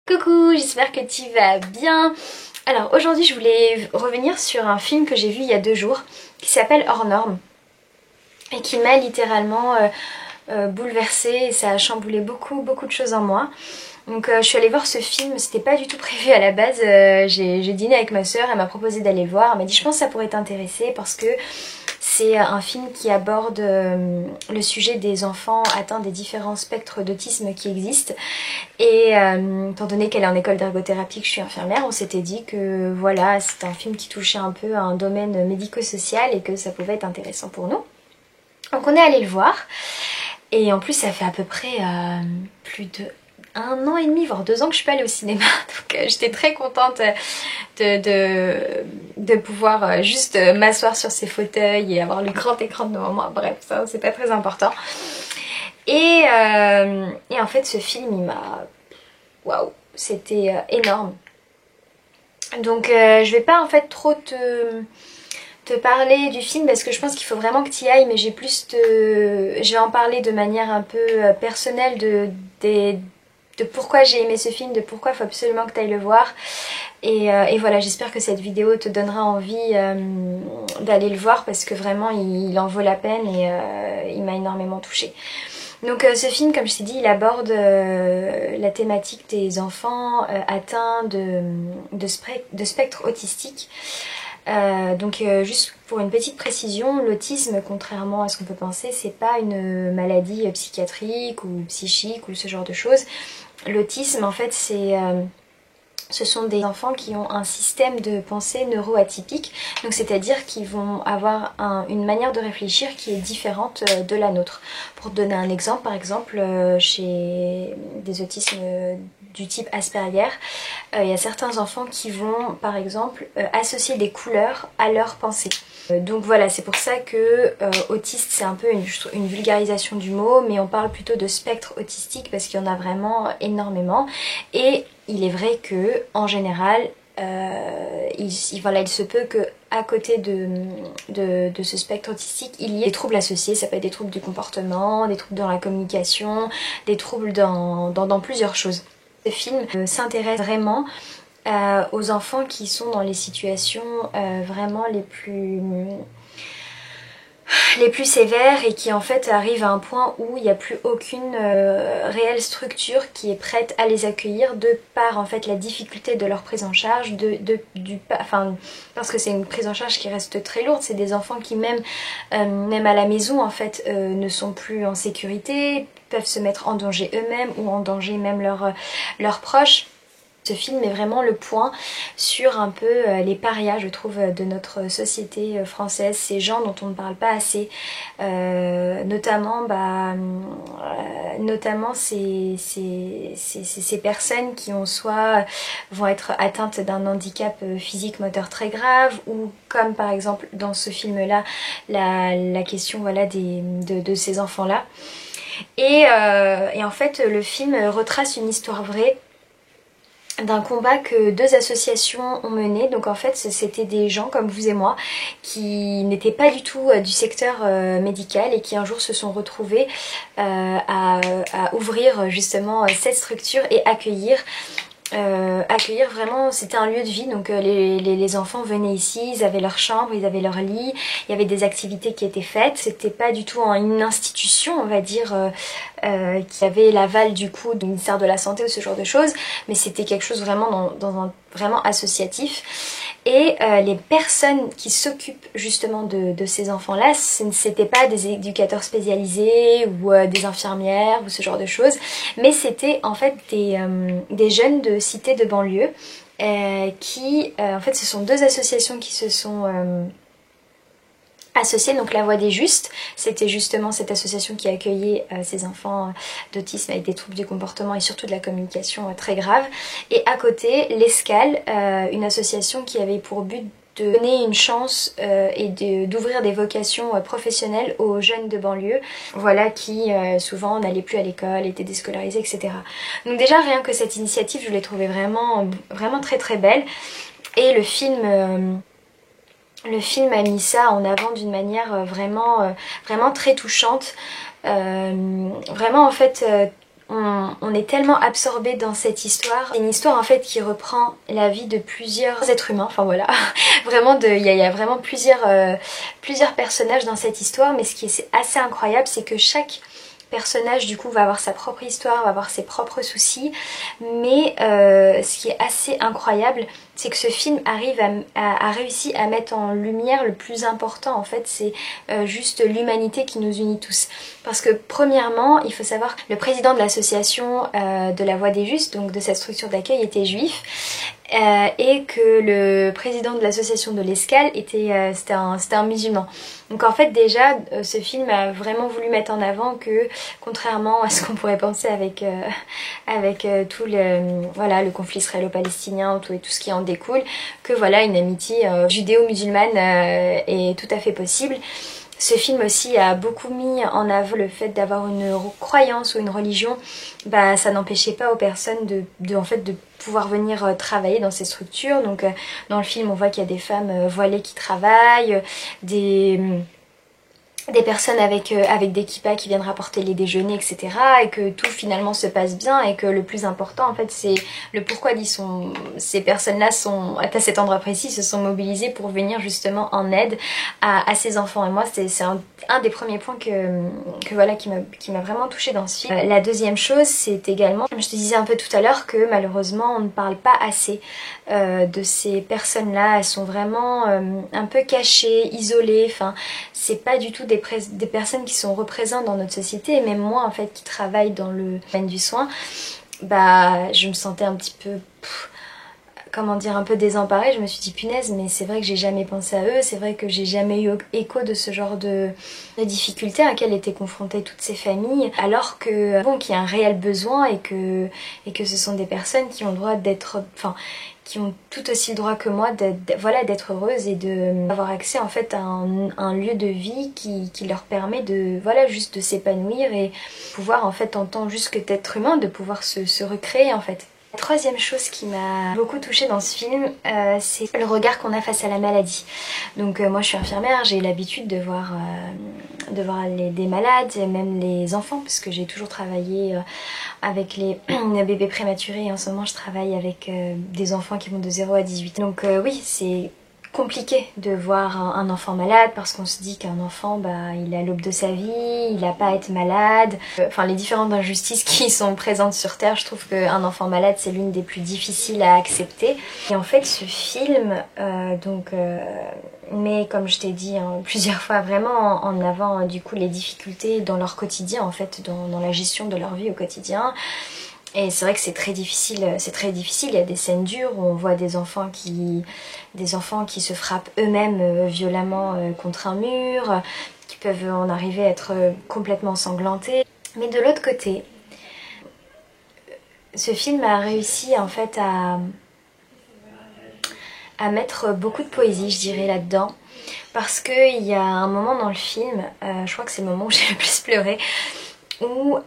Coucou, j'espère que tu vas bien. Alors aujourd'hui je voulais revenir sur un film que j'ai vu il y a 2 jours qui s'appelle Hors Normes et qui m'a littéralement bouleversée et ça a chamboulé beaucoup de choses en moi. Donc je suis allée voir ce film, c'était pas du tout prévu à la base, j'ai dîné avec ma soeur, elle m'a proposé d'aller le voir, elle m'a dit je pense que ça pourrait t'intéresser parce que c'est un film qui aborde le sujet des enfants atteints des différents spectres d'autisme qui existent. Et étant donné qu'elle est en école d'ergothérapie, que je suis infirmière, on s'était dit que voilà, c'était un film qui touchait un peu à un domaine médico-social et que ça pouvait être intéressant pour nous. Donc on est allé le voir. Et en plus ça fait à peu près plus de 1 an et demi, voire 2 ans que je suis pas allée au cinéma. Donc j'étais très contente de pouvoir juste m'asseoir sur ces fauteuils et avoir le grand écran devant moi. Bref, ça c'est pas très important. Et en fait ce film il m'a... Waouh, c'était énorme. Donc je vais pas en fait trop te parler du film parce que je pense qu'il faut vraiment que tu y ailles, mais je vais en parler de manière un peu personnelle de pourquoi j'ai aimé ce film, de pourquoi il faut absolument que tu ailles le voir. Et voilà, j'espère que cette vidéo te donnera envie d'aller le voir parce que vraiment il en vaut la peine et il m'a énormément touchée. Donc ce film, comme je t'ai dit, il aborde la thématique des enfants atteints de spectre autistique. Juste pour une petite précision, l'autisme, contrairement à ce qu'on peut penser, c'est pas une maladie psychiatrique ou psychique ou ce genre de choses. L'autisme, en fait, ce sont des enfants qui ont un système de pensée neuroatypique, donc c'est-à-dire qu'ils vont avoir une manière de réfléchir qui est différente de la nôtre. Pour te donner un exemple, par exemple, chez des autismes du type Asperger, il y a certains enfants qui vont, par exemple, associer des couleurs à leurs pensées. Donc voilà, c'est pour ça que autiste c'est un peu une vulgarisation du mot, mais on parle plutôt de spectre autistique parce qu'il y en a vraiment énormément. Et il est vrai que en général, il se peut que à côté de ce spectre autistique, il y ait des troubles associés. Ça peut être des troubles du comportement, des troubles dans la communication, des troubles dans plusieurs choses. Ce film s'intéresse vraiment aux enfants qui sont dans les situations vraiment les plus sévères et qui en fait arrivent à un point où il n'y a plus aucune réelle structure qui est prête à les accueillir de par en fait la difficulté de leur prise en charge, parce que c'est une prise en charge qui reste très lourde. C'est des enfants qui même à la maison en fait ne sont plus en sécurité, peuvent se mettre en danger eux-mêmes ou en danger même leurs proches. Ce film met vraiment le point sur un peu les parias, je trouve, de notre société française, ces gens dont on ne parle pas assez, notamment ces personnes qui vont être atteintes d'un handicap physique moteur très grave, ou comme par exemple dans ce film-là, la question voilà, de ces enfants-là. Et en fait, le film retrace une histoire vraie d'un combat que 2 associations ont mené. Donc en fait c'était des gens comme vous et moi qui n'étaient pas du tout du secteur médical et qui un jour se sont retrouvés à ouvrir justement cette structure et accueillir vraiment, c'était un lieu de vie, donc les enfants venaient ici, ils avaient leur chambre, ils avaient leur lit, il y avait des activités qui étaient faites, c'était pas du tout une institution on va dire qui avait l'aval du coup du ministère de la Santé ou ce genre de choses, mais c'était quelque chose vraiment vraiment associatif. Et les personnes qui s'occupent justement de ces enfants-là, c'était pas des éducateurs spécialisés ou des infirmières ou ce genre de choses, mais c'était en fait des jeunes de cités de banlieue qui, en fait, ce sont 2 associations qui se sont associées. Donc La Voix des Justes, c'était justement cette association qui accueillait ces enfants d'autisme avec des troubles du comportement et surtout de la communication très graves. Et à côté, l'Escale, une association qui avait pour but de donner une chance et d'ouvrir des vocations professionnelles aux jeunes de banlieue, voilà, qui souvent n'allaient plus à l'école, étaient déscolarisés, etc. Donc déjà rien que cette initiative, je l'ai trouvée vraiment très très belle. Et le film a mis ça en avant d'une manière vraiment très touchante. Vraiment en fait, on est tellement absorbé dans cette histoire. C'est une histoire en fait qui reprend la vie de plusieurs êtres humains, enfin voilà, vraiment il y a vraiment plusieurs personnages dans cette histoire, mais ce qui est assez incroyable, c'est que chaque personnage du coup va avoir sa propre histoire, va avoir ses propres soucis, mais ce qui est assez incroyable, c'est que ce film arrive à réussir à mettre en lumière le plus important en fait, c'est juste l'humanité qui nous unit tous. Parce que premièrement, il faut savoir, le président de l'association de la Voix des Justes, donc de cette structure d'accueil, était juif. Et que le président de l'association de l'Escale c'était un musulman. Donc en fait déjà ce film a vraiment voulu mettre en avant que contrairement à ce qu'on pourrait penser avec tout le conflit israélo-palestinien et tout ce qui en découle, que voilà une amitié judéo-musulmane est tout à fait possible. Ce film aussi a beaucoup mis en avant le fait d'avoir une croyance ou une religion. Bah, ça n'empêchait pas aux personnes de pouvoir venir travailler dans ces structures. Donc dans le film on voit qu'il y a des femmes voilées qui travaillent, des personnes avec des kippas qui viennent rapporter les déjeuners, etc. Et que tout finalement se passe bien et que le plus important en fait c'est le pourquoi ces personnes-là sont à cet endroit précis, se sont mobilisées pour venir justement en aide à ces enfants. Et moi c'est un des premiers points voilà qui m'a vraiment touchée dans ce film. La deuxième chose c'est également, comme je te disais un peu tout à l'heure, que malheureusement on ne parle pas assez de ces personnes-là. Elles sont vraiment un peu cachées, isolées, enfin c'est pas du tout des personnes qui sont représentées dans notre société. Et même moi en fait qui travaille dans le domaine du soin, bah je me sentais un petit peu comment dire, un peu désemparée. Je me suis dit punaise, mais c'est vrai que j'ai jamais pensé à eux, c'est vrai que j'ai jamais eu écho de ce genre de difficultés à laquelle étaient confrontées toutes ces familles, alors que bon, qu'il y a un réel besoin et que ce sont des personnes qui ont le droit d'être, enfin qui ont tout aussi le droit que moi d'être heureuses et d'avoir accès en fait à un lieu de vie qui leur permet juste de s'épanouir et pouvoir en fait en tant juste que d'être humain, de pouvoir se recréer en fait. La troisième chose qui m'a beaucoup touchée dans ce film, c'est le regard qu'on a face à la maladie. Donc moi je suis infirmière, j'ai l'habitude de voir des malades, même les enfants, parce que j'ai toujours travaillé avec les bébés prématurés et en ce moment je travaille avec des enfants qui vont de 0 à 18. Donc oui, c'est compliqué de voir un enfant malade parce qu'on se dit qu'un enfant il est à l'aube de sa vie, il n'a pas à être malade. Enfin les différentes injustices qui sont présentes sur Terre, je trouve qu'un enfant malade c'est l'une des plus difficiles à accepter. Et en fait ce film met, comme je t'ai dit plusieurs fois, vraiment en avant du coup les difficultés dans leur quotidien en fait, dans la gestion de leur vie au quotidien. Et c'est vrai que c'est très difficile, il y a des scènes dures où on voit des enfants qui se frappent eux-mêmes violemment contre un mur, qui peuvent en arriver à être complètement ensanglantés. Mais de l'autre côté, ce film a réussi en fait à mettre beaucoup de poésie, je dirais, là-dedans. Parce qu'il y a un moment dans le film, je crois que c'est le moment où j'ai le plus pleuré, où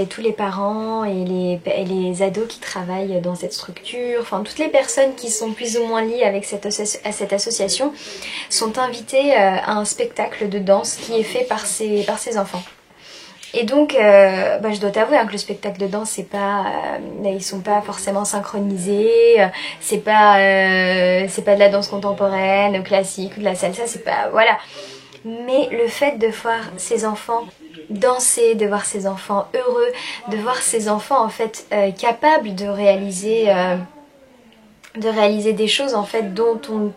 tous les parents et les ados qui travaillent dans cette structure, enfin toutes les personnes qui sont plus ou moins liées avec cette association sont invitées à un spectacle de danse qui est fait par ces enfants. Et donc je dois t'avouer que le spectacle de danse c'est pas ils sont pas forcément synchronisés, c'est pas de la danse contemporaine, classique ou de la salsa, c'est pas voilà. Mais le fait de voir ces enfants danser, de voir ces enfants heureux, de voir ces enfants en fait capables de réaliser des choses en fait dont on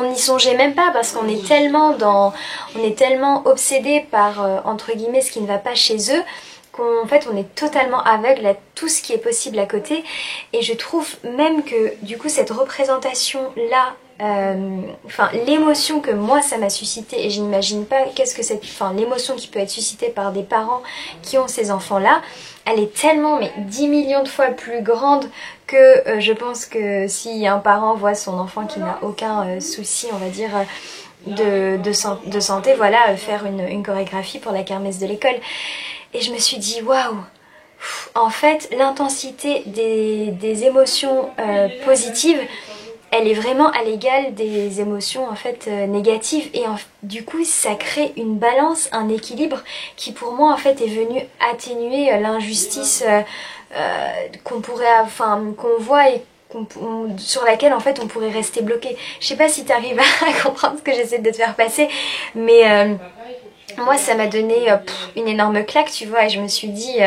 n'y songeait même pas, parce qu'on est tellement obsédé par entre guillemets ce qui ne va pas chez eux, qu'en fait on est totalement aveugle à tout ce qui est possible à côté. Et je trouve même que du coup cette représentation là, l'émotion que moi ça m'a suscité, et je n'imagine pas l'émotion qui peut être suscitée par des parents qui ont ces enfants là, elle est tellement 10 millions de fois plus grande que je pense que si un parent voit son enfant qui n'a aucun souci, on va dire de santé, voilà, faire une chorégraphie pour la kermesse de l'école. Et je me suis dit waouh, en fait l'intensité des émotions positives, elle est vraiment à l'égal des émotions en fait négatives et du coup ça crée une balance, un équilibre qui pour moi en fait est venu atténuer l'injustice qu'on pourrait, enfin qu'on voit et sur laquelle en fait on pourrait rester bloqué. Je sais pas si t'arrives à comprendre ce que j'essaie de te faire passer, mais moi ça m'a donné une énorme claque, tu vois, et je me suis dit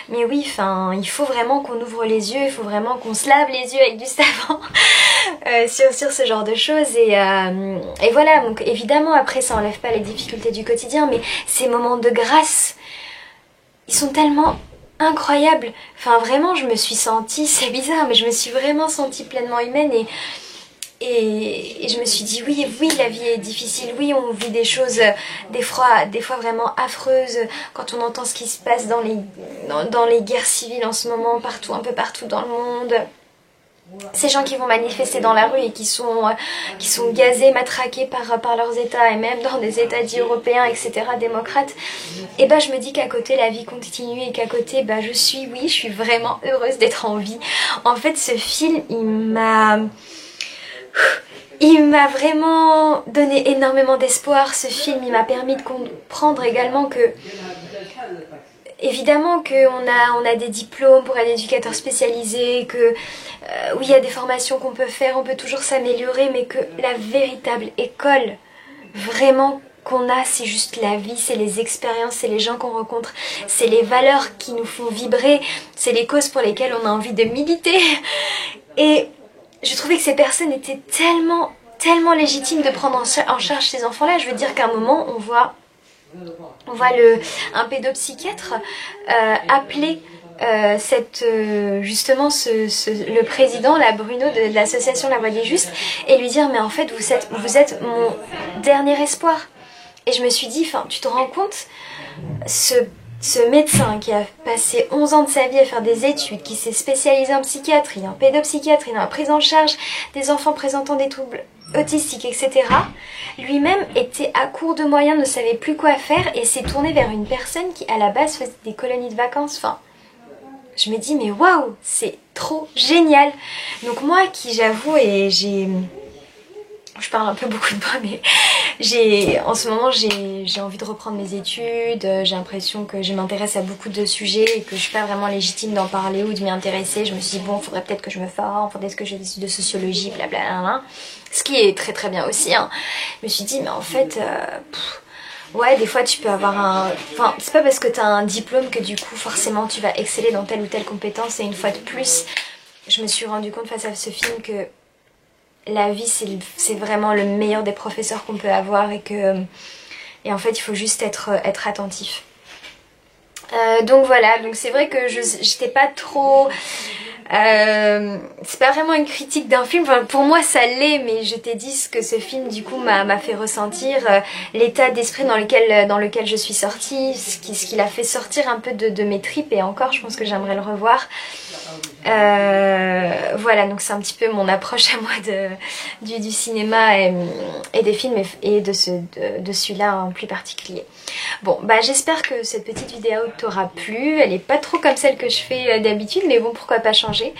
mais oui, enfin il faut vraiment qu'on ouvre les yeux, il faut vraiment qu'on se lave les yeux avec du savon sur ce genre de choses et voilà. Donc évidemment après ça enlève pas les difficultés du quotidien, mais ces moments de grâce ils sont tellement incroyables. Enfin vraiment je me suis sentie, c'est bizarre mais je me suis vraiment sentie pleinement humaine et je me suis dit oui, la vie est difficile, oui on vit des choses des fois vraiment affreuses quand on entend ce qui se passe dans les guerres civiles en ce moment, partout, un peu partout dans le monde. Ces gens qui vont manifester dans la rue et qui sont gazés, matraqués par leurs états et même dans des états dits européens, etc., démocrates, et bah je me dis qu'à côté la vie continue et qu'à côté bah je suis vraiment heureuse d'être en vie. En fait ce film il m'a vraiment donné énormément d'espoir. Ce film il m'a permis de comprendre également que évidemment qu'on a des diplômes pour être éducateur spécialisé, que oui, il y a des formations qu'on peut faire, on peut toujours s'améliorer, mais que la véritable école, vraiment, qu'on a, c'est juste la vie, c'est les expériences, c'est les gens qu'on rencontre, c'est les valeurs qui nous font vibrer, c'est les causes pour lesquelles on a envie de militer. Et je trouvais que ces personnes étaient tellement légitimes de prendre en charge ces enfants-là. Je veux dire qu'à un moment, on voit un pédopsychiatre appeler justement le président, la Bruno de l'association La Voix des Justes, et lui dire mais en fait vous êtes mon dernier espoir. Et je me suis dit, enfin tu te rends compte, ce médecin qui a passé 11 ans de sa vie à faire des études, qui s'est spécialisé en psychiatrie, en pédopsychiatrie, dans la prise en charge des enfants présentant des troubles autistiques, etc. Lui-même était à court de moyens, ne savait plus quoi faire et s'est tourné vers une personne qui à la base faisait des colonies de vacances. Enfin, je me dis mais waouh, c'est trop génial. Donc moi qui j'avoue je parle un peu beaucoup de moi, mais en ce moment j'ai envie de reprendre mes études, j'ai l'impression que je m'intéresse à beaucoup de sujets et que je suis pas vraiment légitime d'en parler ou de m'y intéresser. Je me suis dit bon, faudrait peut-être que je me forme, faudrait que je fasse de sociologie, blablabla, ce qui est très très bien aussi, hein. Je me suis dit mais en fait ouais, des fois tu peux avoir enfin c'est pas parce que t'as un diplôme que du coup forcément tu vas exceller dans telle ou telle compétence. Et une fois de plus je me suis rendu compte face à ce film que la vie c'est vraiment le meilleur des professeurs qu'on peut avoir et en fait il faut juste être attentif. Donc voilà, donc c'est vrai que j'étais pas trop c'est pas vraiment une critique d'un film, enfin, pour moi ça l'est, mais je t'ai dit ce que ce film du coup m'a fait ressentir, l'état d'esprit dans lequel je suis sortie, ce qui l'a fait sortir un peu de mes tripes, et encore je pense que j'aimerais le revoir. Voilà, donc c'est un petit peu mon approche à moi du cinéma et des films et de celui-là en plus particulier. Bon, bah j'espère que cette petite vidéo t'aura plu. Elle est pas trop comme celle que je fais d'habitude, mais bon, pourquoi pas changer.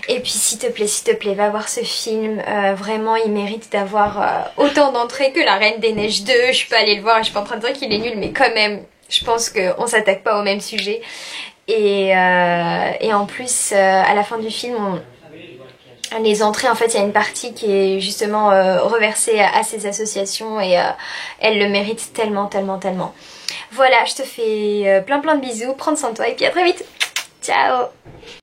Et puis s'il te plaît, va voir ce film. Vraiment, il mérite d'avoir autant d'entrées que La Reine des Neiges 2. Je suis pas allée le voir, je suis pas en train de dire qu'il est nul, mais quand même, je pense qu'on s'attaque pas au même sujet. Et en plus, à la fin du film, les entrées, en fait, il y a une partie qui est justement reversée à ces associations et elles le méritent tellement. Voilà, je te fais plein de bisous, prends soin de toi et puis à très vite. Ciao.